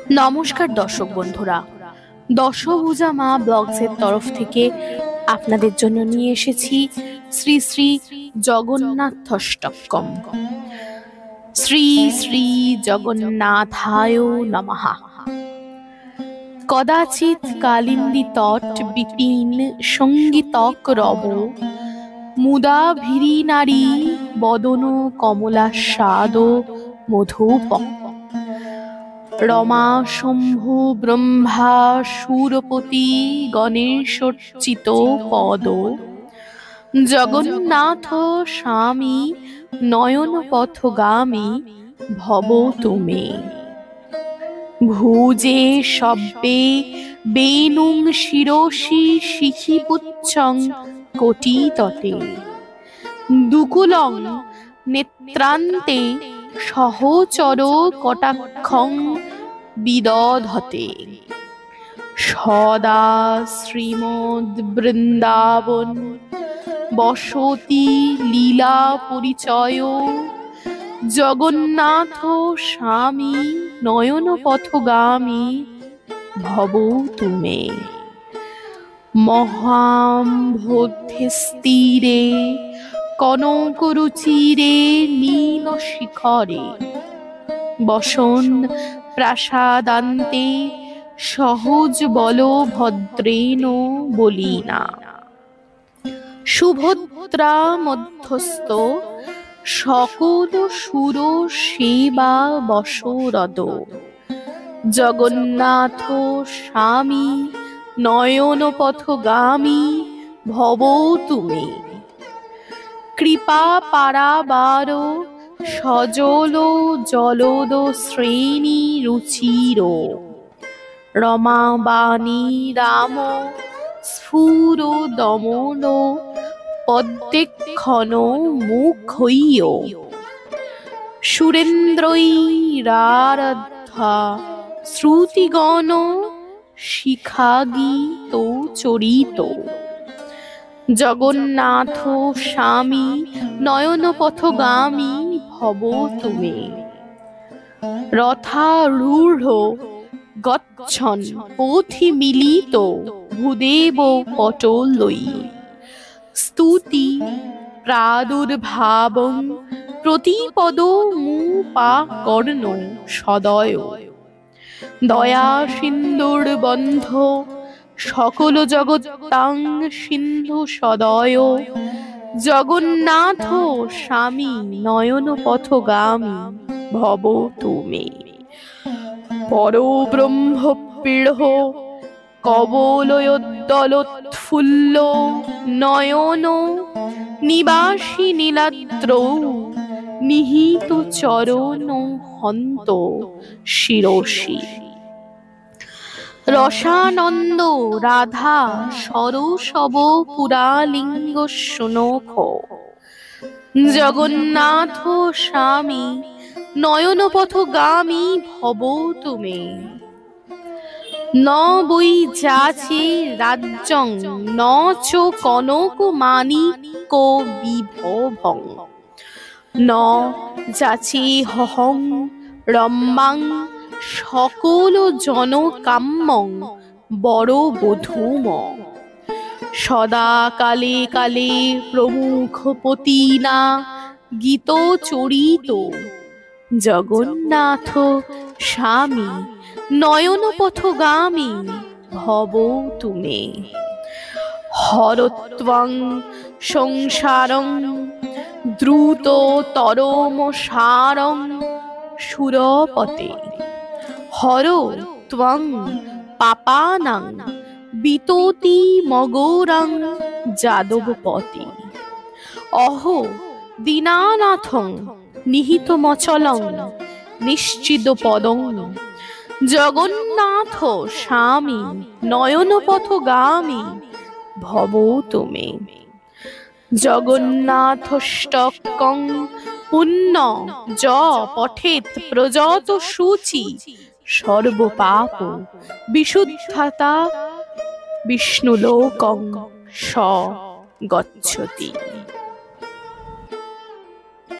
নমস্কার দর্শক বন্ধুরা, দশভুজা মা ব্লগসের তরফ থেকে আপনাদের জন্য নিয়ে এসেছি শ্রী শ্রী জগন্নাথষ্টকম। শ্রী শ্রী জগন্নাথায় নমঃ। কদাচিৎ কালিন্দী তট বিপিন সঙ্গীতক রব, মুদা ভিরি নারী বদন কমলাস্বাদ মধুপক। রমা শম্ভু ব্রহ্মা সুরপতি গণেশোর্চিত পদ, জগন্নাথ স্বামী নয়ন পথগামী ভব তুমি। ভুজে সব্যে বেনুং শিরসি শিখিপুচ্ছং কোটি তটে, দুকুলং নেত্রান্তে সহচর কটাক্ষং বিদধতে। সদা শ্রীমদ বৃন্দাবন বসতি লীলা পরিচয়, জগন্নাথ স্বামী নয়ন পথগামী ভব তুমে। মহাম্ভোধিস্থিরে কনকরুচিরে নীল শিখরে, বসন প্রাসাদান্তে সহজ বল ভদ্রেন বলিনা। সুভদ্রা মধ্যস্থ সকল সুর সেবা বশরদ, জগন্নাথ স্বামী নয়ন পথগামী ভব তুমি। কৃপা পারাবার সজল জলদ শ্রেণী রুচির, রমাবাণী রাম স্ফুর দমন পদ্মেক্ষণ মুখৈয়। সুরেন্দ্রৈরারাধ্যা শ্রুতিগণ শিখাগীত চরিত, জগন্নাথ স্বামী নয়ন পথগামী ভব তুমি। রথারূঢ় গচ্ছন পথি মিলিত ভূদেব পটলৈ, স্তুতি প্রাদুর্ভাবং প্রতিপদ মুপাকর্ণ সদয়। দয়া সিন্ধুর বন্ধ সকল জগত্তাং সিন্ধু সদয়, জগন্নাথ স্বামী নয়ন পথগামী ভব তুমি। পরব্রহ্ম পীড় কবলোদ্দলোৎফুল্ল নয়ন, নিবাসী নীলাদ্রৌ নিহিত চরণ হন্ত শিরসি। রসানন্দ রাধা সরসব পুরালিঙ্গ সুনখ, জগন্নাথ স্বামী নয়ন পথগামী ভব তুমি। ন বৈ যাচে রাজ্যং ন চ কনক মাণিক্য বিভবং, ন যাচে হহং রম্যাং সকল জন কাম্যং বড় বধূম। সদা কালে কালে প্রমুখ পতিনা গীত চরিত, জগন্নাথ স্বামী নয়ন পথগামী ভব তুমি। হরত্বং সংসারং দ্রুত তরম সারং সুরপতে, হর ত্বং পাপানাং বিততি মগৌরাং যাদবপতি। অহো দীনানাথং নিহিতমচলং নিশ্চিদ পদং, জগন্নাথ স্বামী নয়ন পথগামী ভব তুমি। জগন্নাথষ্টকং পুণ্য য পঠেত প্রযত শুচি, সর্বপাপ বিশুদ্ধতা বিষ্ণুলোকং স গচ্ছতি।